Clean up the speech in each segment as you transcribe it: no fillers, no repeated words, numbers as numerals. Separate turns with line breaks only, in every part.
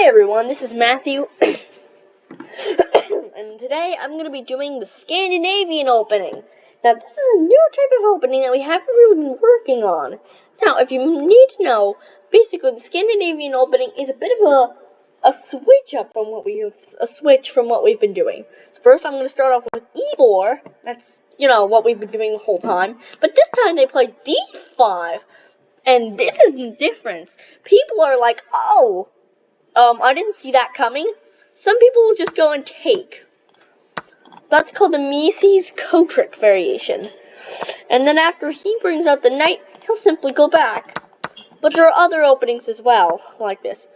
Hey everyone, this is Matthew, and today I'm going to be doing the Scandinavian opening. Now, this is a new type of opening that we haven't really been working on. Now, if you need to know, basically the Scandinavian opening is a bit of a switch from what we've been doing. So first, I'm going to start off with E4. That's what we've been doing the whole time. But this time they play D5, and this is the difference. People are like, oh. I didn't see that coming. Some people will just go and take. That's called the Mises Kotrick variation. And then after he brings out the knight, he'll simply go back. But there are other openings as well, like this.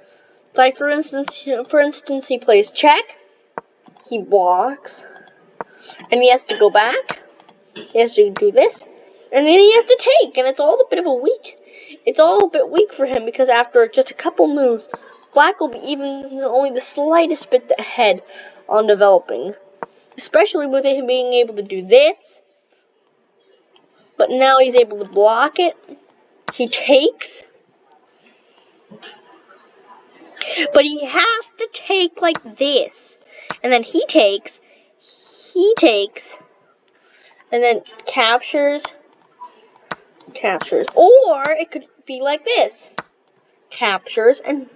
Like for instance, he plays check. He walks, and he has to go back. He has to do this, and then he has to take. And it's all a bit weak for him because after just a couple moves, Black will be only the slightest bit ahead on developing. Especially with him being able to do this. But now he's able to block it. He takes. But he has to take like this. And then he takes. And then captures. Or it could be like this. Captures and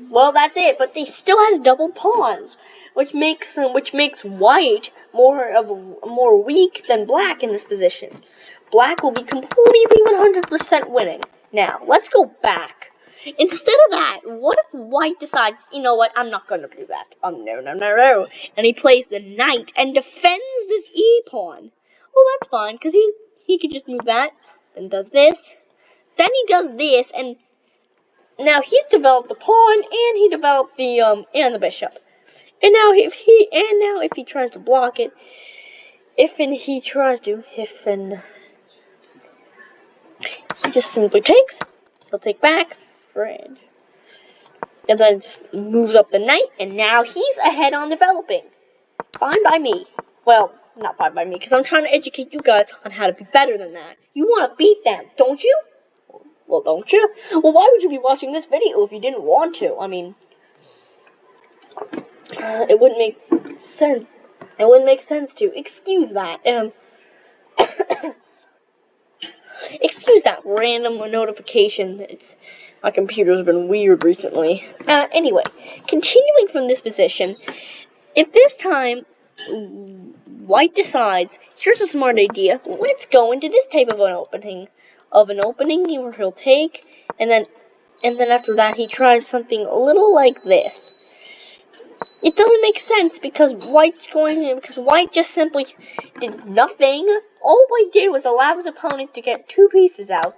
well, that's it. But he still has double pawns, which makes white more weak than black in this position. Black will be completely 100% winning. Now let's go back. Instead of that, what if white decides, you know what? I'm not going to do that. No. And he plays the knight and defends this e pawn. Well, that's fine because he could just move that, then does this, then he does this, and now he's developed the pawn and he developed the and the bishop. And now if he tries to block it, he just simply takes. He'll take back, and then just moves up the knight, and now he's ahead on developing. Fine by me. Well, not fine by me, because I'm trying to educate you guys on how to be better than that. You want to beat them, don't you? Well, don't you? Well, why would you be watching this video if you didn't want to? I mean, it wouldn't make sense. It wouldn't make sense to. Excuse that. Excuse that random notification. My computer's been weird recently. Anyway, continuing from this position, if this time white decides, here's a smart idea, let's go into this type of an opening. Where he'll take, and then after that he tries something a little like this. It doesn't make sense because white just simply did nothing. All white did was allow his opponent to get two pieces out,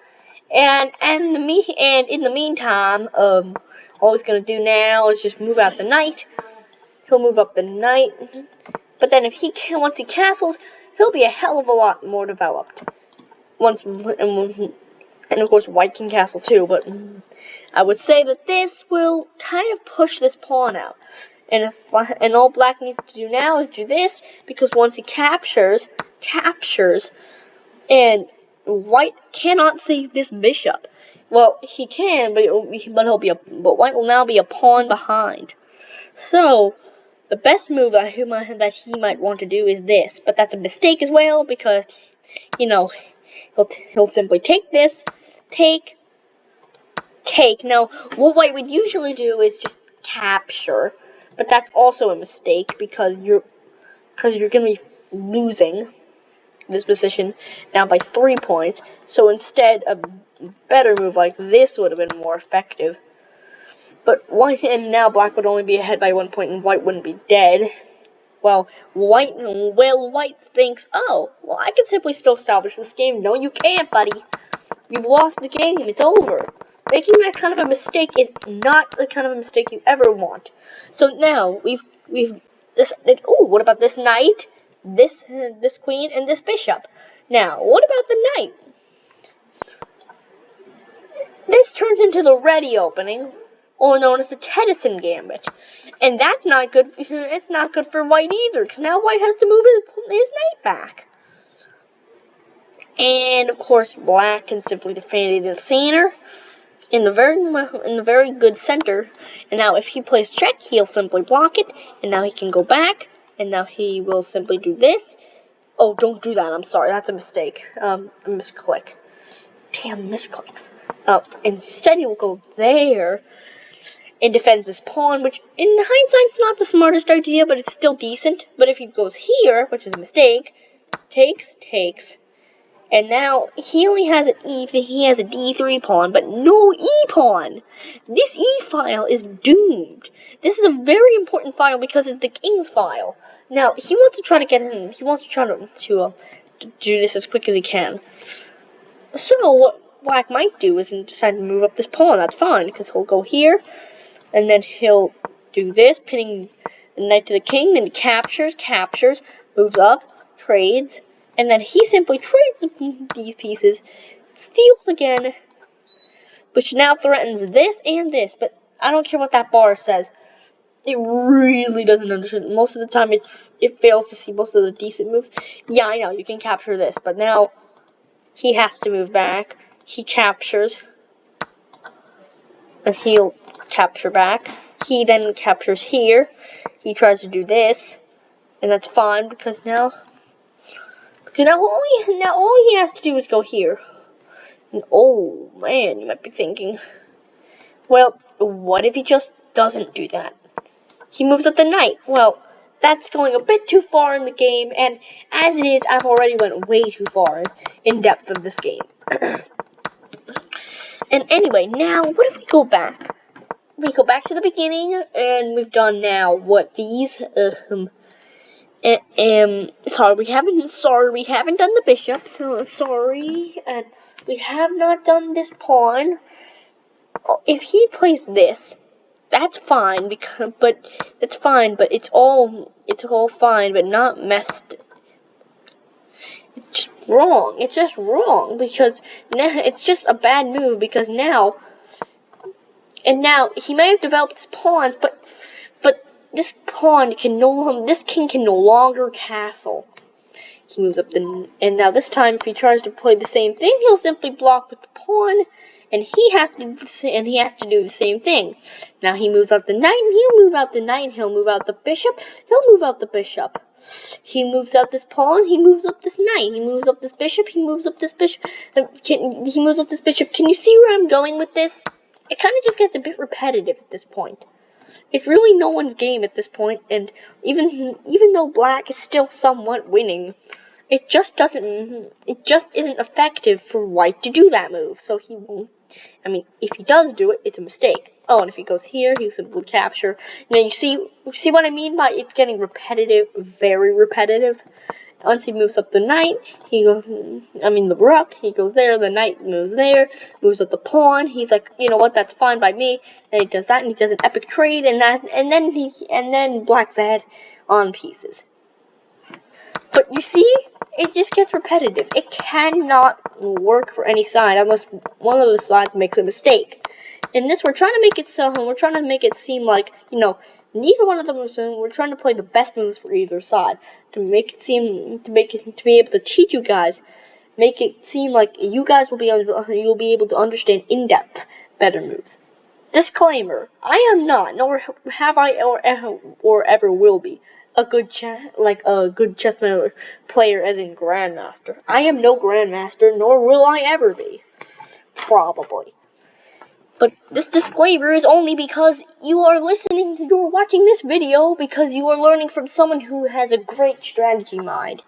and in the meantime, all he's gonna do now is just move out the knight. He'll move up the knight, but then once he castles, he'll be a hell of a lot more developed. And of course white can castle too, but I would say that this will kind of push this pawn out. And all black needs to do now is do this, because once he captures, and white cannot save this bishop. Well, he can, but white will now be a pawn behind. So the best move that he might want to do is this, but that's a mistake as well because he'll simply take this, take. Now, what white would usually do is just capture, but that's also a mistake because you're going to be losing this position now by 3 points. So instead, a better move like this would have been more effective. But now black would only be ahead by 1 point, and white wouldn't be dead. Well, white thinks, oh, well, I can simply still salvage this game. No, you can't, buddy. You've lost the game. It's over. Making that kind of a mistake is not the kind of a mistake you ever want. So now we've decided. Oh, what about this knight, this queen, and this bishop? Now, what about the knight? This turns into the ready opening, or known as the Tennyson Gambit. And that's not good. It's not good for white either, because now white has to move his knight back. And of course, black can simply defend it in the center. in the very good center. And now if he plays check, he'll simply block it, and now he can go back, and now he will simply do this. Oh, don't do that. I'm sorry. That's a mistake. A misclick. Damn misclicks. Instead, he will go there and defends his pawn, which in hindsight is not the smartest idea, but it's still decent. But if he goes here, which is a mistake, takes, and now he only has an he has a d3 pawn, but no e pawn. This e file is doomed. This is a very important file because it's the king's file. Now he wants to try to get in. He wants to try to do this as quick as he can. So what Black might do is decide to move up this pawn. That's fine because he'll go here, and then he'll do this, pinning the knight to the king. Then he captures, moves up, trades. And then he simply trades these pieces, steals again, which now threatens this and this. But I don't care what that bar says. It really doesn't understand. Most of the time, it fails to see most of the decent moves. Yeah, I know, you can capture this. But now, he has to move back. He captures. And he'll capture back. He then captures here. He tries to do this. And that's fine, because now all he has to do is go here. And oh man, you might be thinking, well, what if he just doesn't do that? He moves up the knight. Well, that's going a bit too far in the game, and as it is, I've already went way too far in depth of this game. And anyway, now what if we go back? We go back to the beginning, and we've done now what these sorry, we haven't done the bishop, so sorry, and we have not done this pawn. If he plays this, that's fine, but it's all fine, but not messed. It's just wrong, because now, it's just a bad move, because now he may have developed his pawns, but this king can no longer castle. He moves up and now this time, if he tries to play the same thing, he'll simply block with the pawn, and he has to do the same thing. Now he moves out the knight, and he'll move out the knight, he'll move out the bishop, He moves out this pawn, he moves up this knight, he moves up this bishop, he moves up this bishop. Can you see where I'm going with this? It kind of just gets a bit repetitive at this point. It's really no one's game at this point, and even though Black is still somewhat winning, it just isn't effective for White to do that move. So he won't. I mean, if he does do it, it's a mistake. Oh, and if he goes here, he'll simply capture. Now you see what I mean by it's getting repetitive, very repetitive. Once he moves up the knight, the rook, he goes there, the knight moves there, moves up the pawn, he's like, you know what, that's fine by me, and he does that, and he does an epic trade, and then Black's ahead on pieces. But you see, it just gets repetitive. It cannot work for any side unless one of the sides makes a mistake. In this, we're trying to make it seem like, neither one of them we're trying to play the best moves for either side. To be able to teach you guys, make it seem like you guys will be able to understand in depth better moves. Disclaimer: I am not, nor have I or ever will be a good chess player, as in grandmaster. I am no grandmaster, nor will I ever be, probably. But this disclaimer is only because you're watching this video because you are learning from someone who has a great strategy mind.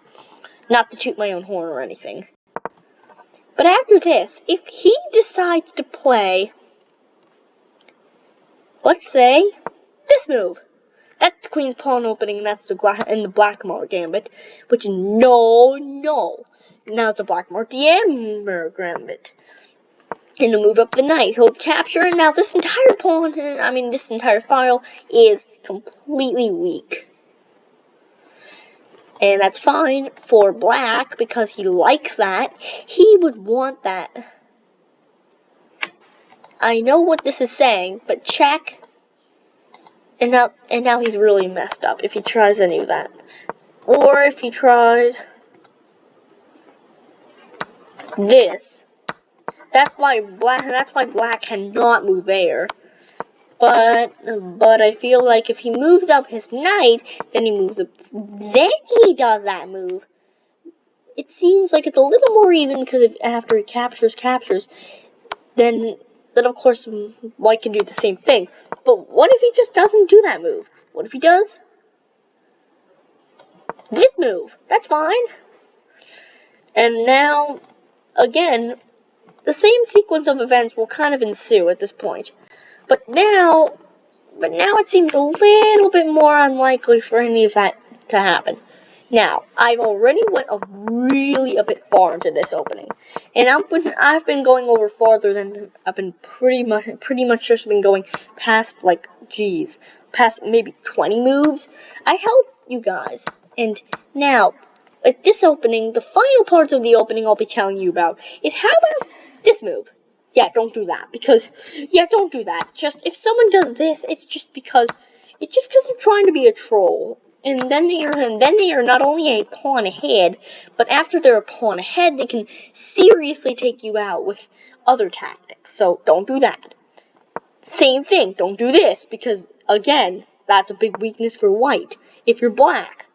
Not to toot my own horn or anything. But after this, if he decides to play, let's say, this move. That's the queen's pawn opening, and that's the Blackmore gambit. Which, no. Now it's a Blackmore Diamond gambit. And to move up the knight, he'll capture, and now this entire this entire file is completely weak. And that's fine for Black, because he likes that. He would want that. I know what this is saying, but check. And now he's really messed up if he tries any of that. Or if he tries this. That's why black cannot move there. But I feel like if he moves up his knight, then he moves up. Then he does that move. It seems like it's a little more even because after he captures, then of course white can do the same thing. But what if he just doesn't do that move? What if he does this move? That's fine. And now, again, the same sequence of events will kind of ensue at this point. But now it seems a little bit more unlikely for any of that to happen. Now, I've already went a bit far into this opening, and I've been going over farther than I've been pretty much just been going past past maybe 20 moves. I helped you guys, and now at this opening, the final parts of the opening I'll be telling you about is how about this move. Yeah, don't do that, don't do that. Just, if someone does this, it's just because they're trying to be a troll. And then they are not only a pawn ahead, but after they're a pawn ahead, they can seriously take you out with other tactics. So don't do that. Same thing, don't do this, because, again, that's a big weakness for white. If you're black,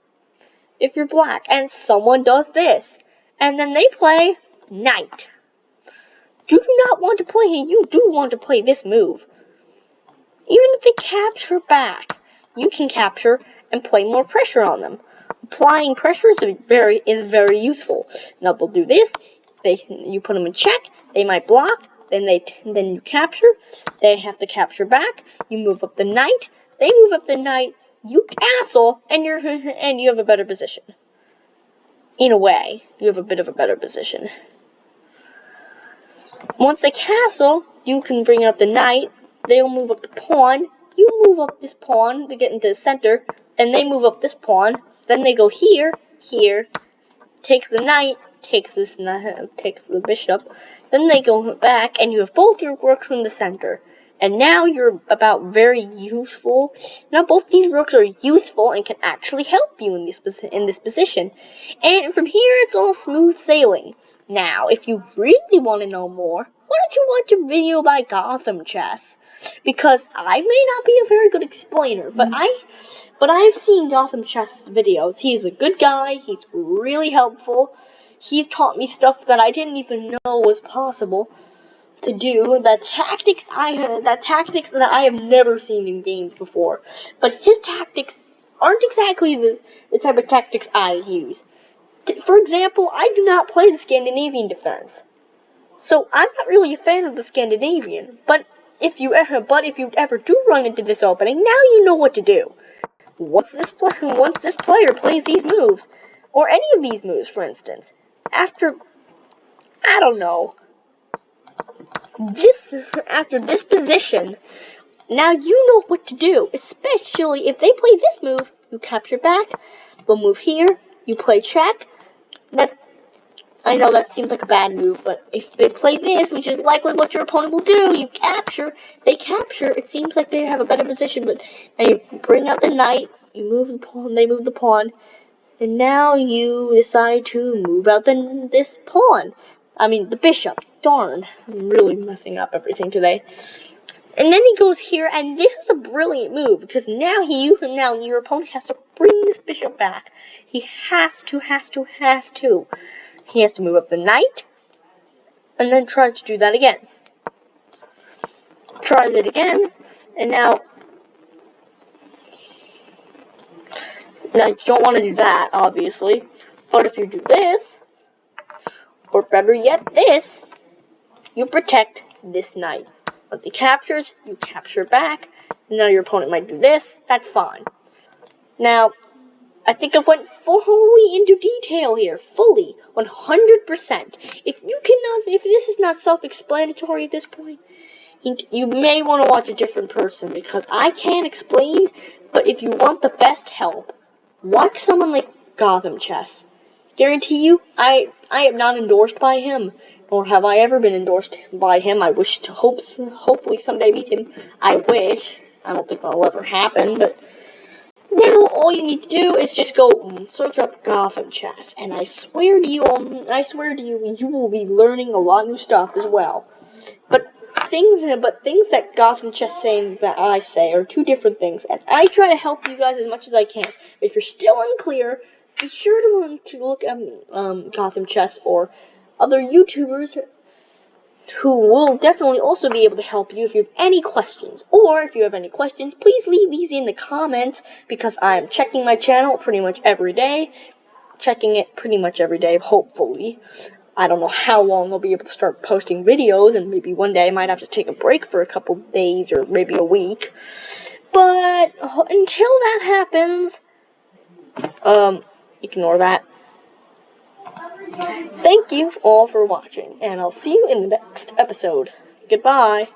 and someone does this, and then they play knight. You do not want to play, you do want to play this move. Even if they capture back, you can capture and play more pressure on them. Applying pressure is very useful. Now they'll do this. You put them in check. They might block. Then you capture. They have to capture back. You move up the knight. They move up the knight. You castle, and you have a better position. In a way, you have a bit of a better position. Once they castle, you can bring up the knight. They'll move up the pawn. You move up this pawn to get into the center. Then they move up this pawn. Then they go here, takes the knight, takes the bishop. Then they go back, and you have both your rooks in the center. And now you're about very useful. Now both these rooks are useful and can actually help you in this position. And from here, it's all smooth sailing. Now, if you really want to know more, why don't you watch a video by Gotham Chess? Because I may not be a very good explainer, but I've seen Gotham Chess videos. He's a good guy. He's really helpful. He's taught me stuff that I didn't even know was possible to do. That tactics that I have never seen in games before. But his tactics aren't exactly the type of tactics I use. For example, I do not play the Scandinavian Defence, so I'm not really a fan of the Scandinavian. But if you ever do run into this opening, now you know what to do. Once this player plays these moves, or any of these moves, for instance, after this position, now you know what to do. Especially if they play this move, you capture back. They'll move here. You play check. I know that seems like a bad move, but if they play this, which is likely what your opponent will do, you capture, they capture, it seems like they have a better position, but now you bring out the knight, you move the pawn, they move the pawn, and now you decide to move out this pawn. I mean, the bishop. Darn, I'm really messing up everything today. And then he goes here, and this is a brilliant move, because now your opponent has to bring this bishop back. He has to. He has to move up the knight, and then tries to do that again. Tries it again, and now you don't want to do that, obviously. But if you do this, or better yet, this, you protect this knight. Once he captures, you capture back. Now your opponent might do this. That's fine. Now, I think I've went fully into detail here. Fully. 100%. If this is not self-explanatory at this point, you may want to watch a different person, because I can't explain, but if you want the best help, watch someone like Gotham Chess. Guarantee you, I am not endorsed by him, nor have I ever been endorsed by him. I wish to hopefully someday meet him. I wish. I don't think that'll ever happen, but Now, all you need to do is just go search up Gotham Chess, and I swear to you, you will be learning a lot of new stuff as well. But things that Gotham Chess say that I say are two different things, and I try to help you guys as much as I can. If you're still unclear, be sure to look at Gotham Chess or other YouTubers who will definitely also be able to help you if you have any questions. Or if you have any questions, please leave these in the comments, because I'm checking my channel pretty much every day. Hopefully. I don't know how long I'll be able to start posting videos, and maybe one day I might have to take a break for a couple days or maybe a week. But until that happens, ignore that. Thank you all for watching, and I'll see you in the next episode. Goodbye.